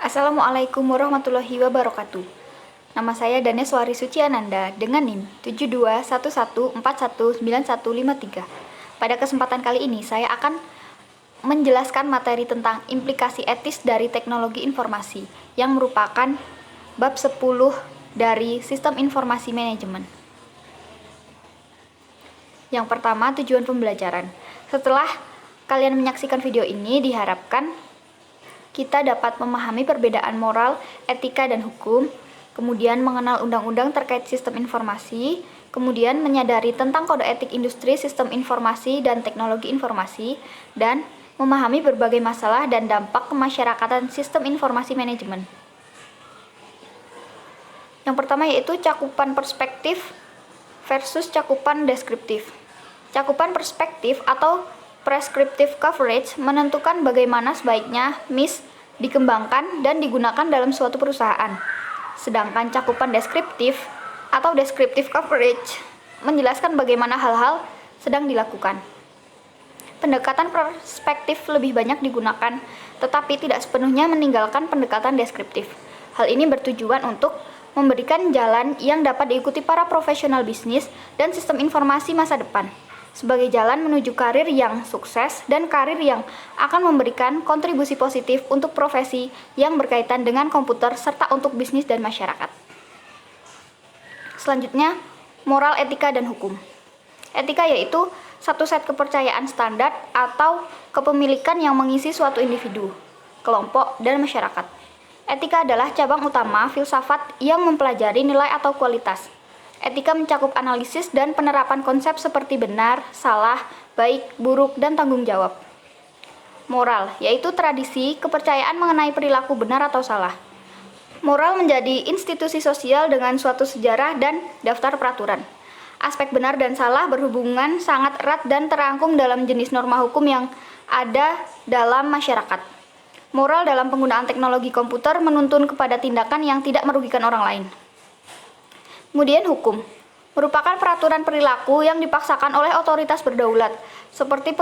Assalamualaikum warahmatullahi wabarakatuh. Nama saya Daneswari Suci Ananda dengan NIM 7211419153. Pada kesempatan kali ini saya akan menjelaskan materi tentang implikasi etis dari teknologi informasi yang merupakan bab 10 dari Sistem Informasi Manajemen. Yang pertama, tujuan pembelajaran. Setelah kalian menyaksikan video ini, diharapkan kita dapat memahami perbedaan moral, etika, dan hukum, kemudian mengenal undang-undang terkait sistem informasi, kemudian menyadari tentang kode etik industri sistem informasi dan teknologi informasi, dan memahami berbagai masalah dan dampak kemasyarakatan sistem informasi manajemen. Yang pertama yaitu cakupan perspektif versus cakupan deskriptif. Cakupan perspektif atau prescriptive coverage menentukan bagaimana sebaiknya MIS dikembangkan dan digunakan dalam suatu perusahaan. Sedangkan cakupan deskriptif atau descriptive coverage menjelaskan bagaimana hal-hal sedang dilakukan. Pendekatan perspektif lebih banyak digunakan, tetapi tidak sepenuhnya meninggalkan pendekatan deskriptif. Hal ini bertujuan untuk memberikan jalan yang dapat diikuti para profesional bisnis dan sistem informasi masa depan, sebagai jalan menuju karir yang sukses dan karir yang akan memberikan kontribusi positif untuk profesi yang berkaitan dengan komputer serta untuk bisnis dan masyarakat. Selanjutnya, moral, etika, dan hukum. Etika yaitu satu set kepercayaan standar atau kepemilikan yang mengisi suatu individu, kelompok, dan masyarakat. Etika adalah cabang utama filsafat yang mempelajari nilai atau kualitas. Etika mencakup analisis dan penerapan konsep seperti benar, salah, baik, buruk, dan tanggung jawab. Moral, yaitu tradisi, kepercayaan mengenai perilaku benar atau salah. Moral menjadi institusi sosial dengan suatu sejarah dan daftar peraturan. Aspek benar dan salah berhubungan sangat erat dan terangkum dalam jenis norma hukum yang ada dalam masyarakat. Moral dalam penggunaan teknologi komputer menuntun kepada tindakan yang tidak merugikan orang lain. Kemudian hukum merupakan peraturan perilaku yang dipaksakan oleh otoritas berdaulat, seperti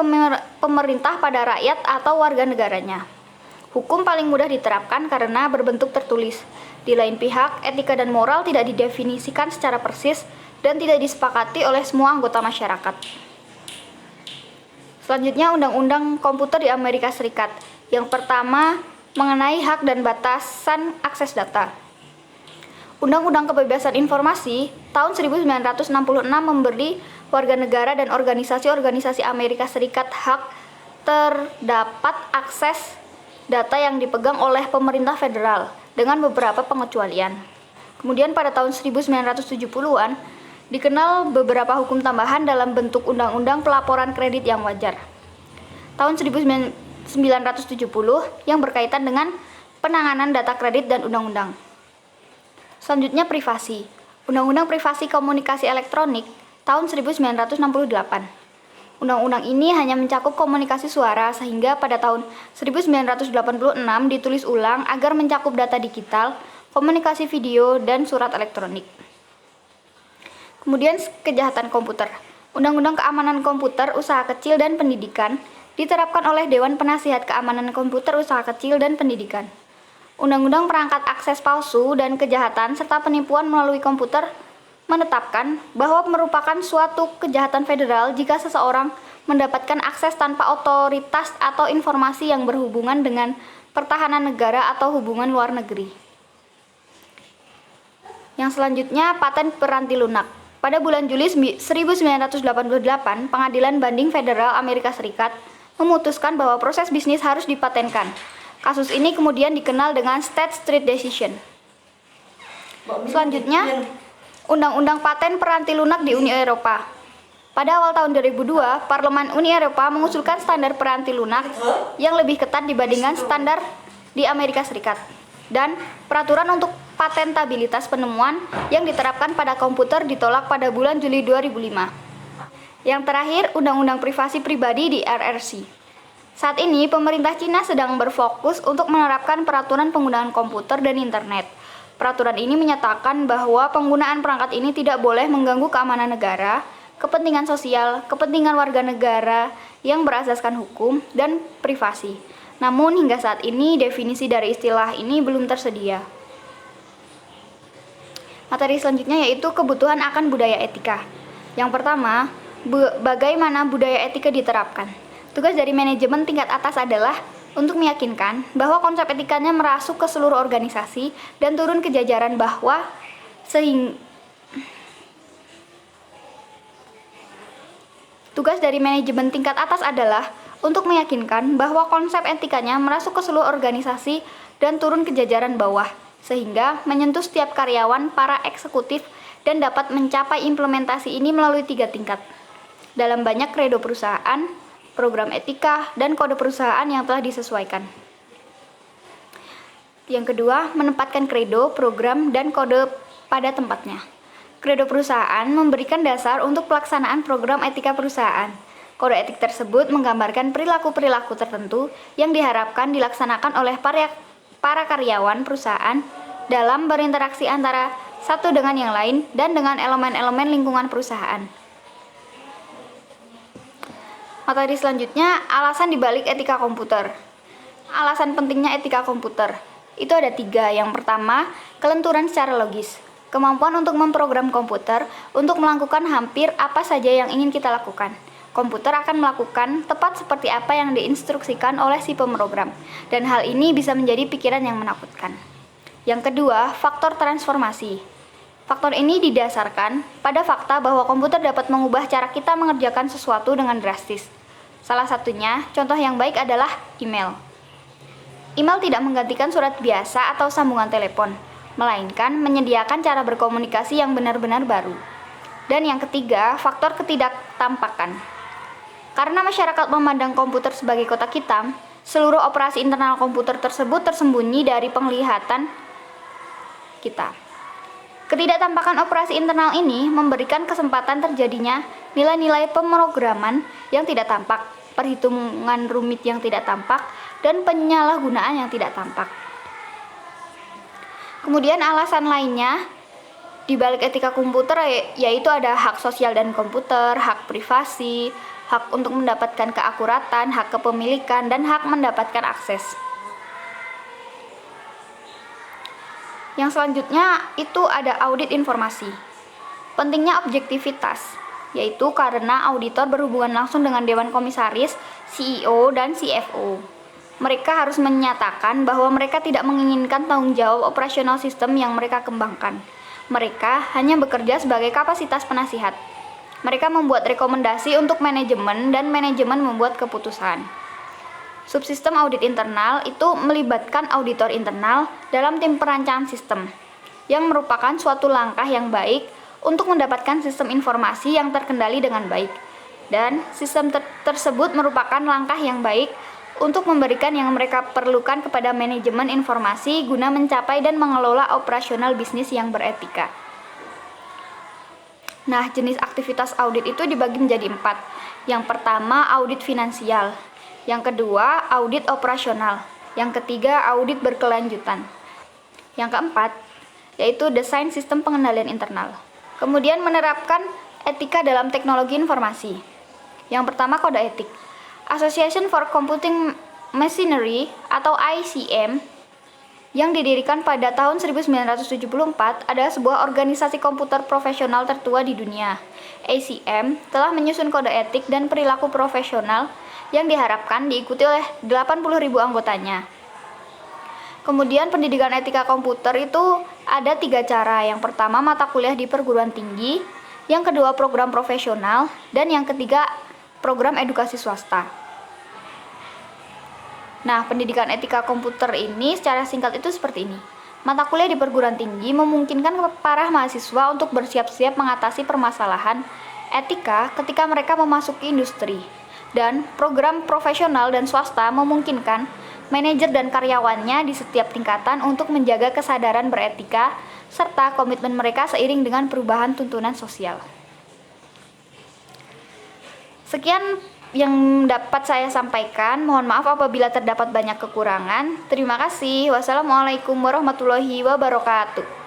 pemerintah pada rakyat atau warga negaranya. Hukum paling mudah diterapkan karena berbentuk tertulis. Di lain pihak, etika dan moral tidak didefinisikan secara persis dan tidak disepakati oleh semua anggota masyarakat. Selanjutnya, Undang-Undang Komputer di Amerika Serikat. Yang pertama, mengenai hak dan batasan akses data. Undang-Undang Kebebasan Informasi tahun 1966 memberi warga negara dan organisasi-organisasi Amerika Serikat hak terdapat akses data yang dipegang oleh pemerintah federal dengan beberapa pengecualian. Kemudian pada tahun 1970-an dikenal beberapa hukum tambahan dalam bentuk Undang-Undang Pelaporan Kredit yang Wajar. Tahun 1970 yang berkaitan dengan penanganan data kredit dan undang-undang. Selanjutnya privasi. Undang-Undang Privasi Komunikasi Elektronik tahun 1968. Undang-undang ini hanya mencakup komunikasi suara sehingga pada tahun 1986 ditulis ulang agar mencakup data digital, komunikasi video, dan surat elektronik. Kemudian kejahatan komputer. Undang-Undang Keamanan Komputer Usaha Kecil dan Pendidikan diterapkan oleh Dewan Penasihat Keamanan Komputer Usaha Kecil dan Pendidikan. Undang-Undang Perangkat Akses Palsu dan Kejahatan serta Penipuan melalui Komputer menetapkan bahwa merupakan suatu kejahatan federal jika seseorang mendapatkan akses tanpa otoritas atau informasi yang berhubungan dengan pertahanan negara atau hubungan luar negeri. Yang selanjutnya, paten peranti lunak. Pada bulan Juli 1988, Pengadilan Banding Federal Amerika Serikat memutuskan bahwa proses bisnis harus dipatenkan. Kasus ini kemudian dikenal dengan State Street Decision. Selanjutnya, Undang-Undang Paten Peranti Lunak di Uni Eropa. Pada awal tahun 2002, Parlemen Uni Eropa mengusulkan standar peranti lunak yang lebih ketat dibandingkan standar di Amerika Serikat dan peraturan untuk patentabilitas penemuan yang diterapkan pada komputer ditolak pada bulan Juli 2005. Yang terakhir, Undang-Undang Privasi Pribadi di RRC. Saat ini, pemerintah Cina sedang berfokus untuk menerapkan peraturan penggunaan komputer dan internet. Peraturan ini menyatakan bahwa penggunaan perangkat ini tidak boleh mengganggu keamanan negara, kepentingan sosial, kepentingan warga negara yang berasaskan hukum, dan privasi. Namun hingga saat ini definisi dari istilah ini belum tersedia. Materi selanjutnya yaitu kebutuhan akan budaya etika. Yang pertama, bagaimana budaya etika diterapkan. Tugas dari manajemen tingkat atas adalah untuk meyakinkan bahwa konsep etikanya merasuk ke seluruh organisasi dan turun ke jajaran bawah Tugas dari manajemen tingkat atas adalah untuk meyakinkan bahwa konsep etikanya merasuk ke seluruh organisasi dan turun ke jajaran bawah, sehingga menyentuh setiap karyawan, para eksekutif, dan dapat mencapai implementasi ini melalui 3 tingkat. Dalam banyak kredo perusahaan, program etika, dan kode perusahaan yang telah disesuaikan. Yang kedua, menempatkan kredo, program, dan kode pada tempatnya. Kredo perusahaan memberikan dasar untuk pelaksanaan program etika perusahaan. Kode etik tersebut menggambarkan perilaku-perilaku tertentu yang diharapkan dilaksanakan oleh para karyawan perusahaan dalam berinteraksi antara satu dengan yang lain dan dengan elemen-elemen lingkungan perusahaan. Materi selanjutnya, alasan dibalik etika komputer. Alasan pentingnya etika komputer itu ada 3. Yang pertama, kelenturan secara logis. Kemampuan untuk memprogram komputer untuk melakukan hampir apa saja yang ingin kita lakukan. Komputer akan melakukan tepat seperti apa yang diinstruksikan oleh si pemrogram, dan hal ini bisa menjadi pikiran yang menakutkan. Yang kedua, faktor transformasi. Faktor ini didasarkan pada fakta bahwa komputer dapat mengubah cara kita mengerjakan sesuatu dengan drastis. Salah satunya, contoh yang baik adalah email. Email tidak menggantikan surat biasa atau sambungan telepon, melainkan menyediakan cara berkomunikasi yang benar-benar baru. Dan yang ketiga, faktor ketidaktampakan. Karena masyarakat memandang komputer sebagai kotak hitam, seluruh operasi internal komputer tersebut tersembunyi dari penglihatan kita. Ketidaktampakan operasi internal ini memberikan kesempatan terjadinya nilai-nilai pemrograman yang tidak tampak, perhitungan rumit yang tidak tampak, dan penyalahgunaan yang tidak tampak. Kemudian alasan lainnya di balik etika komputer yaitu ada hak sosial dan komputer, hak privasi, hak untuk mendapatkan keakuratan, hak kepemilikan, dan hak mendapatkan akses. Yang selanjutnya itu ada audit informasi. Pentingnya objektivitas, yaitu karena auditor berhubungan langsung dengan Dewan Komisaris, CEO, dan CFO. Mereka harus menyatakan bahwa mereka tidak menginginkan tanggung jawab operasional sistem yang mereka kembangkan. Mereka hanya bekerja sebagai kapasitas penasihat. Mereka membuat rekomendasi untuk manajemen dan manajemen membuat keputusan. Subsistem audit internal itu melibatkan auditor internal dalam tim perancangan sistem, yang merupakan suatu langkah yang baik untuk mendapatkan sistem informasi yang terkendali dengan baik. Dan sistem tersebut merupakan langkah yang baik untuk memberikan yang mereka perlukan kepada manajemen informasi guna mencapai dan mengelola operasional bisnis yang beretika. Nah, jenis aktivitas audit itu dibagi menjadi 4. Yang pertama, audit finansial. Yang kedua, audit operasional. Yang ketiga, audit berkelanjutan. Yang keempat, yaitu desain sistem pengendalian internal. Kemudian menerapkan etika dalam teknologi informasi. Yang pertama, kode etik. Association for Computing Machinery atau ICM yang didirikan pada tahun 1974 adalah sebuah organisasi komputer profesional tertua di dunia. ICM telah menyusun kode etik dan perilaku profesional yang diharapkan diikuti oleh 80.000 anggotanya. Kemudian pendidikan etika komputer itu ada 3 cara. Yang pertama, mata kuliah di perguruan tinggi. Yang kedua, program profesional. Dan yang ketiga, program edukasi swasta. Nah, pendidikan etika komputer ini secara singkat itu seperti ini. Mata kuliah di perguruan tinggi memungkinkan para mahasiswa untuk bersiap-siap mengatasi permasalahan etika ketika mereka memasuki industri. Dan program profesional dan swasta memungkinkan manajer dan karyawannya di setiap tingkatan untuk menjaga kesadaran beretika serta komitmen mereka seiring dengan perubahan tuntunan sosial. Sekian yang dapat saya sampaikan. Mohon maaf apabila terdapat banyak kekurangan. Terima kasih. Wassalamualaikum warahmatullahi wabarakatuh.